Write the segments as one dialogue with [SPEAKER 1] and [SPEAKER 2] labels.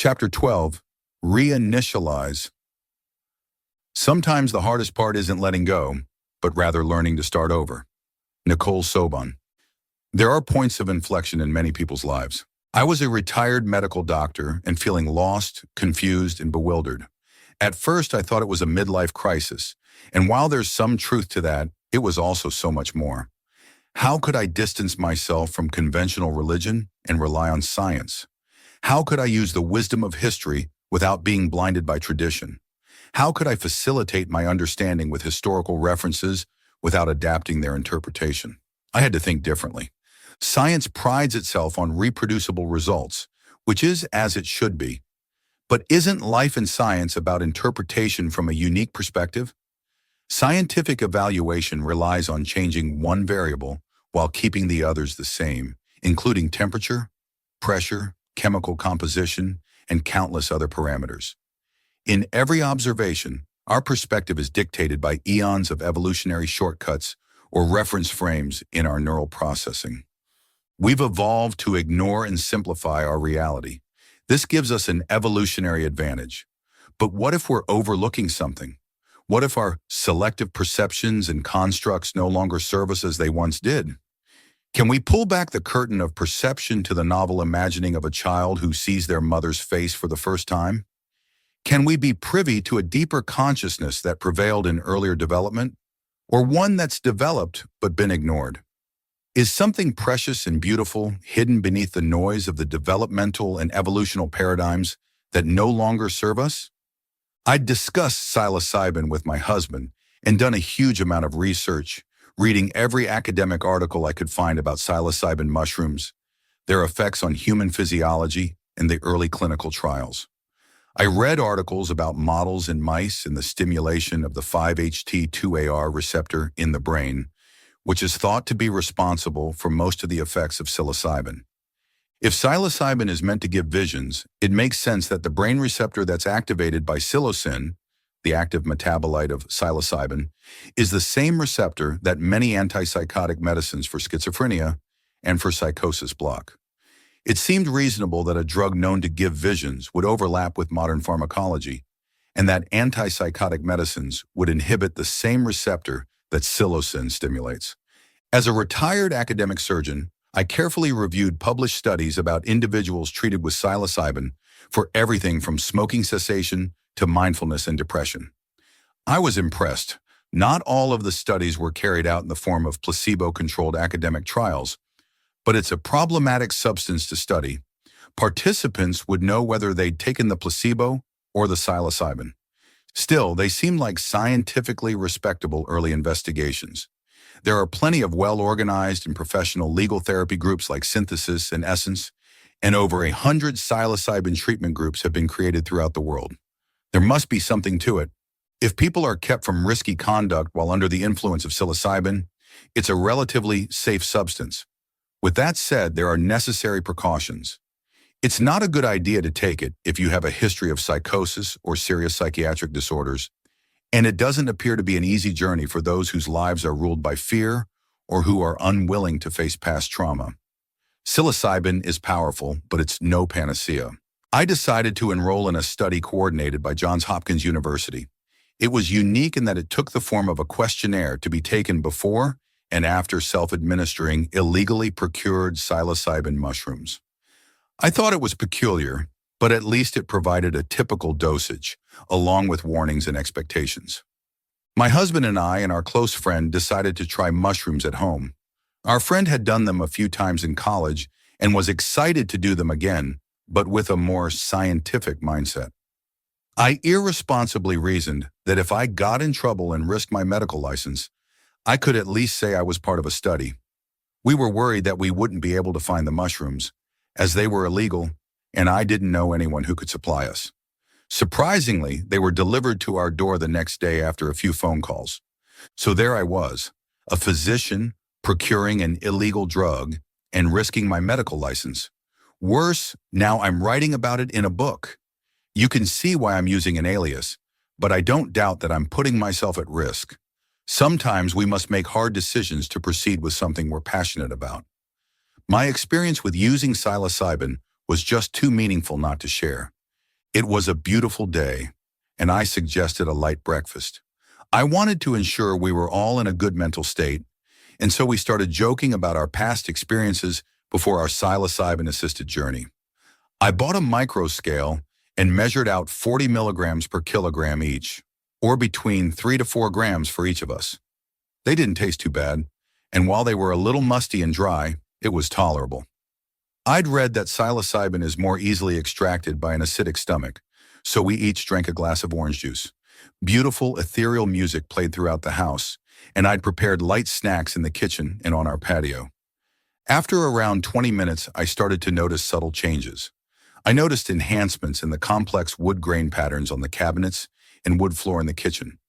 [SPEAKER 1] Chapter 12, Reinitialize. Sometimes the hardest part isn't letting go, but rather learning to start over. Nicole Sobon. There are points of inflection in many people's lives. I was a retired medical doctor and feeling lost, confused, and bewildered. At first, I thought it was a midlife crisis, and while there's some truth to that, it was also so much more. How could I distance myself from conventional religion and rely on science? How could I use the wisdom of history without being blinded by tradition? How could I facilitate my understanding with historical references without adapting their interpretation? I had to think differently. Science prides itself on reproducible results, which is as it should be. But isn't life and science about interpretation from a unique perspective? Scientific evaluation relies on changing one variable while keeping the others the same, including temperature, pressure, chemical composition, and countless other parameters. In every observation, our perspective is dictated by eons of evolutionary shortcuts or reference frames in our neural processing. We've evolved to ignore and simplify our reality. This gives us an evolutionary advantage. But what if we're overlooking something? What if our selective perceptions and constructs no longer serve us as they once did? Can we pull back the curtain of perception to the novel imagining of a child who sees their mother's face for the first time? Can we be privy to a deeper consciousness that prevailed in earlier development, or one that's developed but been ignored? Is something precious and beautiful hidden beneath the noise of the developmental and evolutional paradigms that no longer serve us? I'd discussed psilocybin with my husband and done a huge amount of research, reading every academic article I could find about psilocybin mushrooms, their effects on human physiology, and the early clinical trials. I read articles about models in mice and the stimulation of the 5-HT2AR receptor in the brain, which is thought to be responsible for most of the effects of psilocybin. If psilocybin is meant to give visions, it makes sense that the brain receptor that's activated by psilocin, the active metabolite of psilocybin, is the same receptor that many antipsychotic medicines for schizophrenia and for psychosis block. It seemed reasonable that a drug known to give visions would overlap with modern pharmacology, and that antipsychotic medicines would inhibit the same receptor that psilocin stimulates. As a retired academic surgeon, I carefully reviewed published studies about individuals treated with psilocybin for everything from smoking cessation to mindfulness and depression. I was impressed. Not all of the studies were carried out in the form of placebo-controlled academic trials, but it's a problematic substance to study. Participants would know whether they'd taken the placebo or the psilocybin. Still, they seemed like scientifically respectable early investigations. There are plenty of well-organized and professional legal therapy groups like Synthesis and Essence, and over 100 psilocybin treatment groups have been created throughout the world. There must be something to it. If people are kept from risky conduct while under the influence of psilocybin, it's a relatively safe substance. With that said, there are necessary precautions. It's not a good idea to take it if you have a history of psychosis or serious psychiatric disorders, and it doesn't appear to be an easy journey for those whose lives are ruled by fear or who are unwilling to face past trauma. Psilocybin is powerful, but it's no panacea. I decided to enroll in a study coordinated by Johns Hopkins University. It was unique in that it took the form of a questionnaire to be taken before and after self-administering illegally procured psilocybin mushrooms. I thought it was peculiar, but at least it provided a typical dosage, along with warnings and expectations. My husband and I and our close friend decided to try mushrooms at home. Our friend had done them a few times in college and was excited to do them again, but with a more scientific mindset. I irresponsibly reasoned that if I got in trouble and risked my medical license, I could at least say I was part of a study. We were worried that we wouldn't be able to find the mushrooms, as they were illegal, and I didn't know anyone who could supply us. Surprisingly, they were delivered to our door the next day after a few phone calls. So there I was, a physician procuring an illegal drug and risking my medical license. Worse, now I'm writing about it in a book. You can see why I'm using an alias, but I don't doubt that I'm putting myself at risk. Sometimes we must make hard decisions to proceed with something we're passionate about. My experience with using psilocybin was just too meaningful not to share. It was a beautiful day, and I suggested a light breakfast. I wanted to ensure we were all in a good mental state, and so we started joking about our past experiences before our psilocybin-assisted journey. I bought a micro scale and measured out 40 milligrams per kilogram each, or between 3 to 4 grams for each of us. They didn't taste too bad, and while they were a little musty and dry, it was tolerable. I'd read that psilocybin is more easily extracted by an acidic stomach, so we each drank a glass of orange juice. Beautiful, ethereal music played throughout the house, and I'd prepared light snacks in the kitchen and on our patio. After around 20 minutes, I started to notice subtle changes. I noticed enhancements in the complex wood grain patterns on the cabinets and wood floor in the kitchen.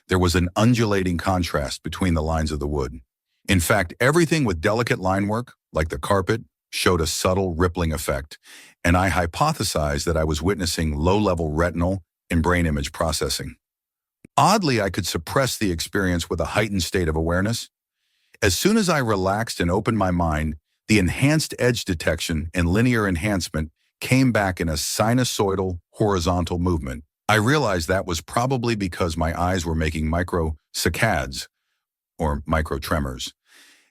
[SPEAKER 1] There was an undulating contrast between the lines of the wood. In fact, everything with delicate line work, like the carpet, showed a subtle rippling effect, and I hypothesized that I was witnessing low-level retinal and brain image processing. Oddly, I could suppress the experience with a heightened state of awareness. As soon as I relaxed and opened my mind, the enhanced edge detection and linear enhancement came back in a sinusoidal, horizontal movement. I realized that was probably because my eyes were making micro-saccades, or micro-tremors,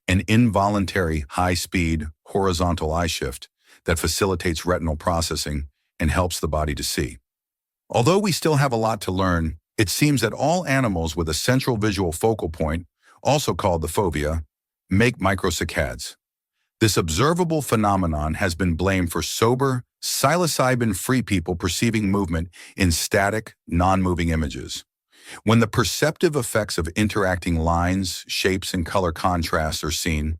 [SPEAKER 1] an involuntary, high-speed, horizontal eye shift that facilitates retinal processing and helps the body to see. Although we still have a lot to learn, it seems that all animals with a central visual focal point, also called the fovea, make microsaccades. This observable phenomenon has been blamed for sober, psilocybin-free people perceiving movement in static, non-moving images. When the perceptive effects of interacting lines, shapes, and color contrasts are seen,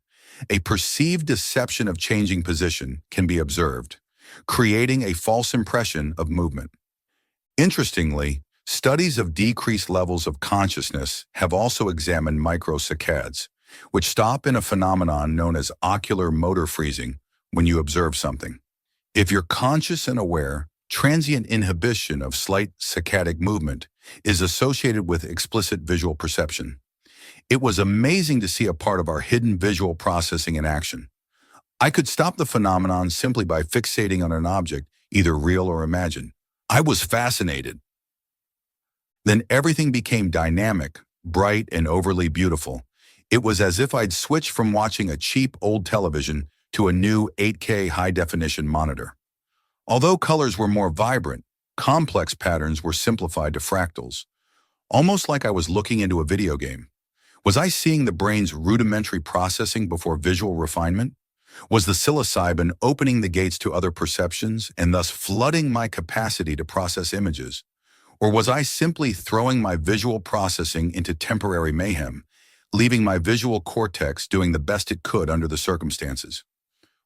[SPEAKER 1] a perceived deception of changing position can be observed, creating a false impression of movement. Interestingly, studies of decreased levels of consciousness have also examined microsaccades, which stop in a phenomenon known as ocular motor freezing when you observe something. If you're conscious and aware, transient inhibition of slight saccadic movement is associated with explicit visual perception. It was amazing to see a part of our hidden visual processing in action. I could stop the phenomenon simply by fixating on an object, either real or imagined. I was fascinated. Then everything became dynamic, bright, and overly beautiful. It was as if I'd switched from watching a cheap old television to a new 8K high-definition monitor. Although colors were more vibrant, complex patterns were simplified to fractals, almost like I was looking into a video game. Was I seeing the brain's rudimentary processing before visual refinement? Was the psilocybin opening the gates to other perceptions and thus flooding my capacity to process images? Or was I simply throwing my visual processing into temporary mayhem, leaving my visual cortex doing the best it could under the circumstances?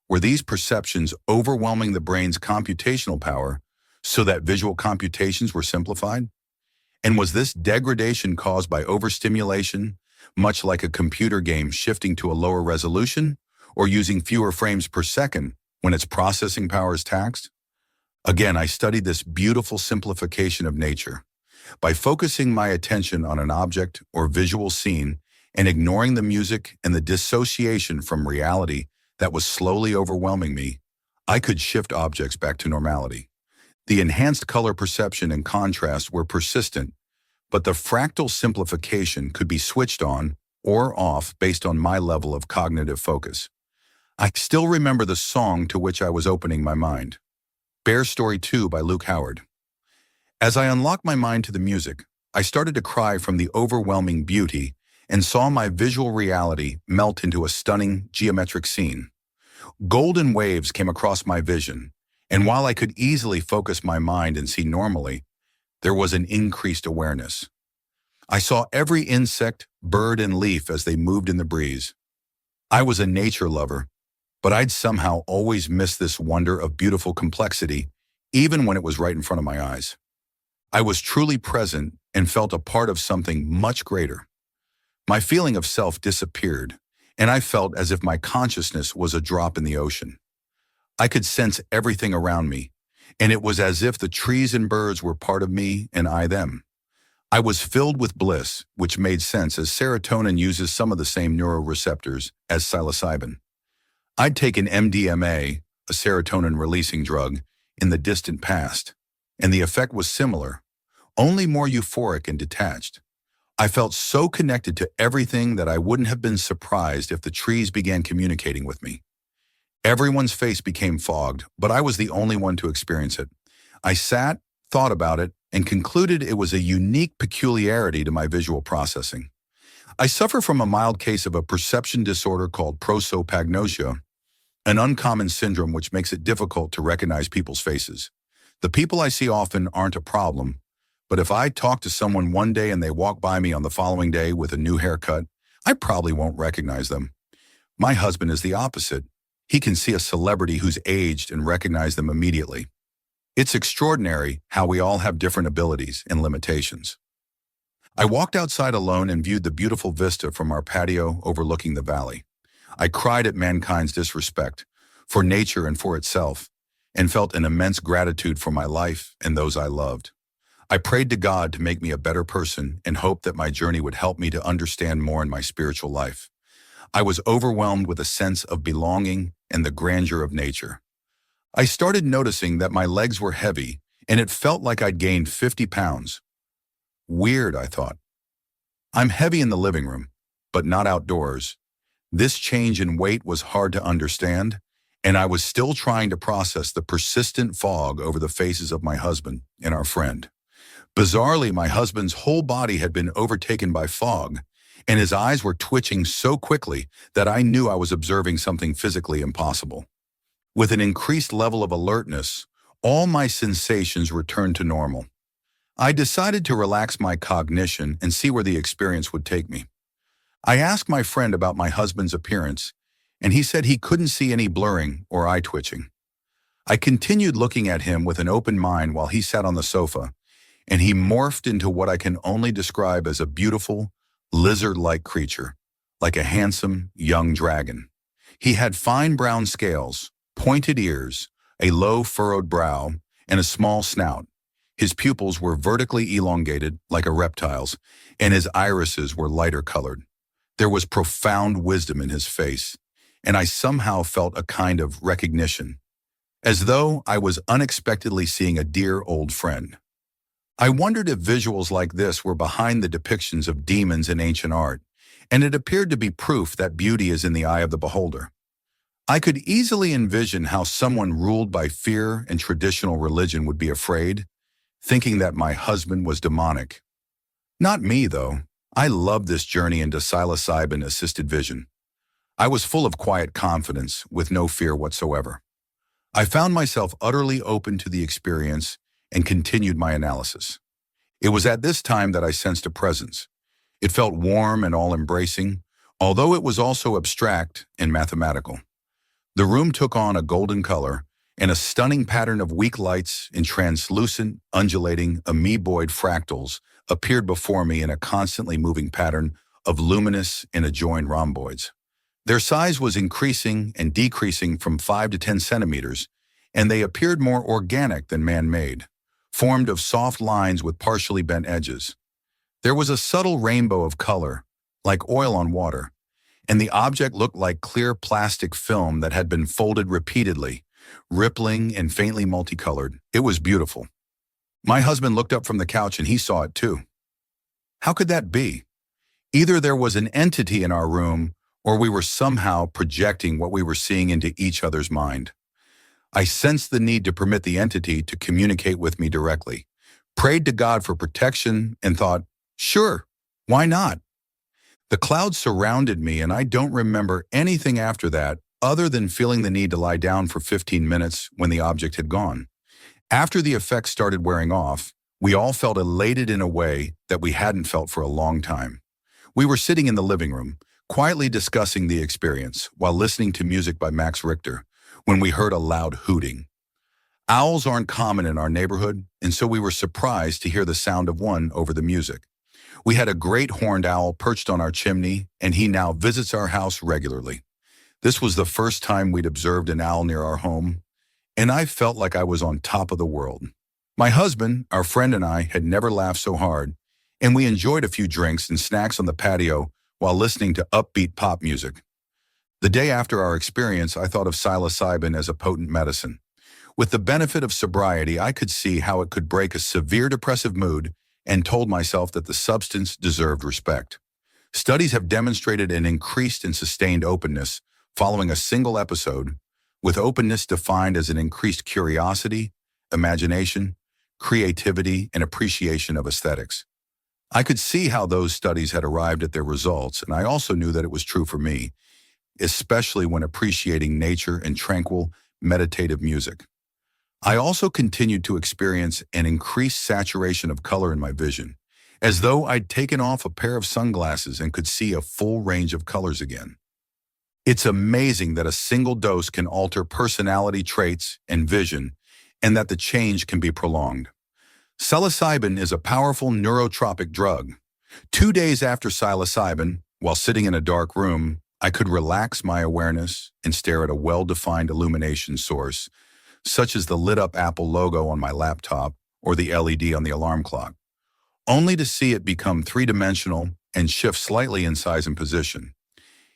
[SPEAKER 1] Were these perceptions overwhelming the brain's computational power so that visual computations were simplified? And was this degradation caused by overstimulation, much like a computer game shifting to a lower resolution or using fewer frames per second when its processing power is taxed? Again, I studied this beautiful simplification of nature. By focusing my attention on an object or visual scene and ignoring the music and the dissociation from reality that was slowly overwhelming me, I could shift objects back to normality. The enhanced color perception and contrast were persistent, but the fractal simplification could be switched on or off based on my level of cognitive focus. I still remember the song to which I was opening my mind, Bear Story 2 by Luke Howard. As I unlocked my mind to the music, I started to cry from the overwhelming beauty and saw my visual reality melt into a stunning geometric scene. Golden waves came across my vision, and while I could easily focus my mind and see normally, there was an increased awareness. I saw every insect, bird, and leaf as they moved in the breeze. I was a nature lover, but I'd somehow always missed this wonder of beautiful complexity, even when it was right in front of my eyes. I was truly present and felt a part of something much greater. My feeling of self disappeared, and I felt as if my consciousness was a drop in the ocean. I could sense everything around me, and it was as if the trees and birds were part of me and I them. I was filled with bliss, which made sense as serotonin uses some of the same neuroreceptors as psilocybin. I'd taken MDMA, a serotonin-releasing drug, in the distant past, and the effect was similar, only more euphoric and detached. I felt so connected to everything that I wouldn't have been surprised if the trees began communicating with me. Everyone's face became fogged, but I was the only one to experience it. I sat, thought about it, and concluded it was a unique peculiarity to my visual processing. I suffer from a mild case of a perception disorder called prosopagnosia, an uncommon syndrome which makes it difficult to recognize people's faces. The people I see often aren't a problem, but if I talk to someone one day and they walk by me on the following day with a new haircut, I probably won't recognize them. My husband is the opposite. He can see a celebrity who's aged and recognize them immediately. It's extraordinary how we all have different abilities and limitations. I walked outside alone and viewed the beautiful vista from our patio overlooking the valley. I cried at mankind's disrespect for nature and for itself, and felt an immense gratitude for my life and those I loved. I prayed to God to make me a better person and hoped that my journey would help me to understand more in my spiritual life. I was overwhelmed with a sense of belonging and the grandeur of nature. I started noticing that my legs were heavy, and it felt like I'd gained 50 pounds. Weird, I thought. I'm heavy in the living room, but not outdoors. This change in weight was hard to understand, and I was still trying to process the persistent fog over the faces of my husband and our friend. Bizarrely, my husband's whole body had been overtaken by fog, and his eyes were twitching so quickly that I knew I was observing something physically impossible. With an increased level of alertness, all my sensations returned to normal. I decided to relax my cognition and see where the experience would take me. I asked my friend about my husband's appearance, and he said he couldn't see any blurring or eye twitching. I continued looking at him with an open mind while he sat on the sofa, and he morphed into what I can only describe as a beautiful, lizard-like creature, like a handsome, young dragon. He had fine brown scales, pointed ears, a low furrowed brow, and a small snout. His pupils were vertically elongated, like a reptile's, and his irises were lighter colored. There was profound wisdom in his face, and I somehow felt a kind of recognition, as though I was unexpectedly seeing a dear old friend. I wondered if visuals like this were behind the depictions of demons in ancient art, and it appeared to be proof that beauty is in the eye of the beholder. I could easily envision how someone ruled by fear and traditional religion would be afraid, thinking that my husband was demonic. Not me, though. I loved this journey into psilocybin-assisted vision. I was full of quiet confidence, with no fear whatsoever. I found myself utterly open to the experience and continued my analysis. It was at this time that I sensed a presence. It felt warm and all-embracing, although it was also abstract and mathematical. The room took on a golden color, and a stunning pattern of weak lights in translucent, undulating, amoeboid fractals appeared before me in a constantly moving pattern of luminous and adjoined rhomboids. Their size was increasing and decreasing from 5 to 10 centimeters, and they appeared more organic than man-made, formed of soft lines with partially bent edges. There was a subtle rainbow of color, like oil on water, and the object looked like clear plastic film that had been folded repeatedly, rippling and faintly multicolored. It was beautiful. My husband looked up from the couch and he saw it too. How could that be? Either there was an entity in our room, or we were somehow projecting what we were seeing into each other's mind. I sensed the need to permit the entity to communicate with me directly, prayed to God for protection, and thought, sure, why not? The clouds surrounded me, and I don't remember anything after that other than feeling the need to lie down for 15 minutes when the object had gone. After the effects started wearing off, we all felt elated in a way that we hadn't felt for a long time. We were sitting in the living room, quietly discussing the experience while listening to music by Max Richter, when we heard a loud hooting. Owls aren't common in our neighborhood, and so we were surprised to hear the sound of one over the music. We had a great horned owl perched on our chimney, and he now visits our house regularly. This was the first time we'd observed an owl near our home, and I felt like I was on top of the world. My husband, our friend, and I had never laughed so hard, and we enjoyed a few drinks and snacks on the patio while listening to upbeat pop music. The day after our experience, I thought of psilocybin as a potent medicine. With the benefit of sobriety, I could see how it could break a severe depressive mood and told myself that the substance deserved respect. Studies have demonstrated an increased and sustained openness following a single episode, with openness defined as an increased curiosity, imagination, creativity, and appreciation of aesthetics. I could see how those studies had arrived at their results, and I also knew that it was true for me, especially when appreciating nature and tranquil, meditative music. I also continued to experience an increased saturation of color in my vision, as though I'd taken off a pair of sunglasses and could see a full range of colors again. It's amazing that a single dose can alter personality traits and vision, and that the change can be prolonged. Psilocybin is a powerful neurotropic drug. 2 days after psilocybin, while sitting in a dark room, I could relax my awareness and stare at a well-defined illumination source, such as the lit-up Apple logo on my laptop or the LED on the alarm clock, only to see it become three-dimensional and shift slightly in size and position.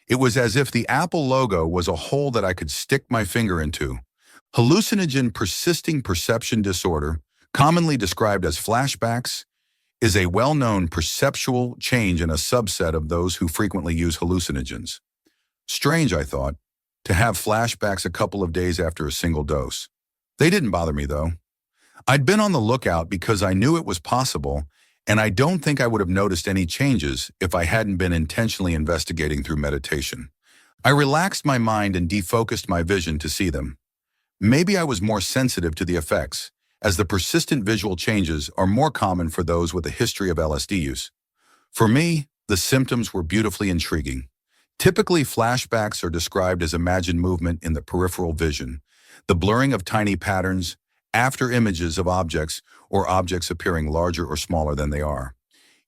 [SPEAKER 1] It was as if the Apple logo was a hole that I could stick my finger into. Hallucinogen persisting perception disorder, commonly described as flashbacks, is a well-known perceptual change in a subset of those who frequently use hallucinogens. Strange, I thought, to have flashbacks a couple of days after a single dose. They didn't bother me, though. I'd been on the lookout because I knew it was possible, and I don't think I would have noticed any changes if I hadn't been intentionally investigating through meditation. I relaxed my mind and defocused my vision to see them. Maybe I was more sensitive to the effects, as the persistent visual changes are more common for those with a history of LSD use. For me, the symptoms were beautifully intriguing. Typically, flashbacks are described as imagined movement in the peripheral vision, the blurring of tiny patterns after images of objects or objects appearing larger or smaller than they are.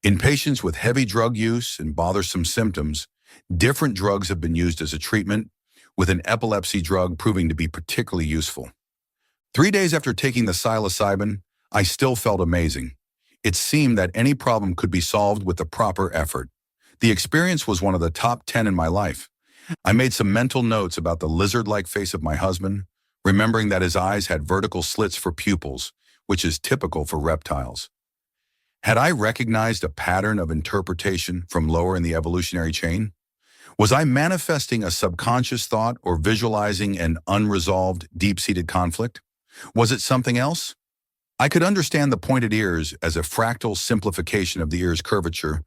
[SPEAKER 1] In patients with heavy drug use and bothersome symptoms, different drugs have been used as a treatment, with an epilepsy drug proving to be particularly useful. 3 days after taking the psilocybin, I still felt amazing. It seemed that any problem could be solved with the proper effort. The experience was one of the top 10 in my life. I made some mental notes about the lizard-like face of my husband, remembering that his eyes had vertical slits for pupils, which is typical for reptiles. Had I recognized a pattern of interpretation from lower in the evolutionary chain? Was I manifesting a subconscious thought or visualizing an unresolved, deep-seated conflict? Was it something else? I could understand the pointed ears as a fractal simplification of the ear's curvature,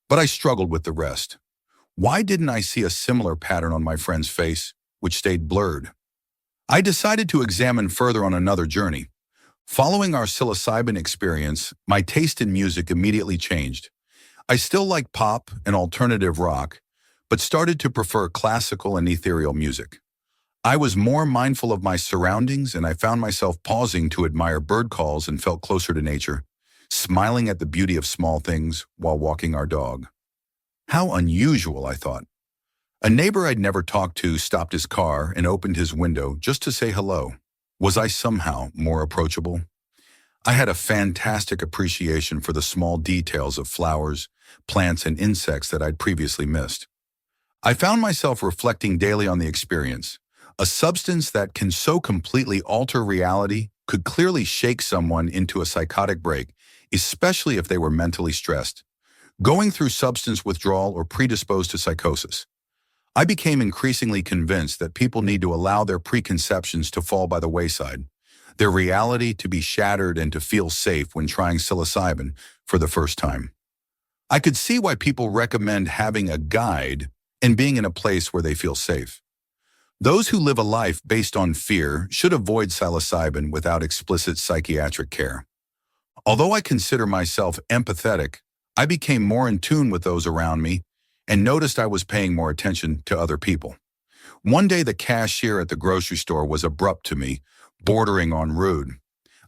[SPEAKER 1] but I struggled with the rest. Why didn't I see a similar pattern on my friend's face, which stayed blurred? I decided to examine further on another journey. Following our psilocybin experience, my taste in music immediately changed. I still liked pop and alternative rock, but started to prefer classical and ethereal music. I was more mindful of my surroundings, and I found myself pausing to admire bird calls and felt closer to nature, smiling at the beauty of small things while walking our dog. How unusual, I thought. A neighbor I'd never talked to stopped his car and opened his window just to say hello. Was I somehow more approachable? I had a fantastic appreciation for the small details of flowers, plants, and insects that I'd previously missed. I found myself reflecting daily on the experience. A substance that can so completely alter reality could clearly shake someone into a psychotic break, especially if they were mentally stressed, going through substance withdrawal or predisposed to psychosis. I became increasingly convinced that people need to allow their preconceptions to fall by the wayside, their reality to be shattered, and to feel safe when trying psilocybin for the first time. I could see why people recommend having a guide and being in a place where they feel safe. Those who live a life based on fear should avoid psilocybin without explicit psychiatric care. Although I consider myself empathetic, I became more in tune with those around me and noticed I was paying more attention to other people. One day, the cashier at the grocery store was abrupt to me, bordering on rude.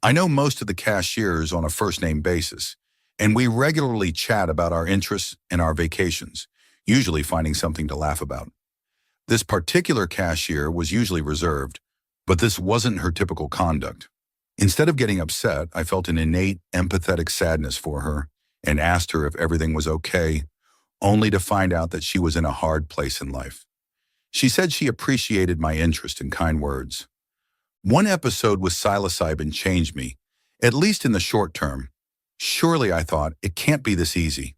[SPEAKER 1] I know most of the cashiers on a first-name basis, and we regularly chat about our interests and our vacations, usually finding something to laugh about. This particular cashier was usually reserved, but this wasn't her typical conduct. Instead of getting upset, I felt an innate, empathetic sadness for her and asked her if everything was okay, only to find out that she was in a hard place in life. She said she appreciated my interest and kind words. One episode with psilocybin changed me, at least in the short term. Surely, I thought, it can't be this easy.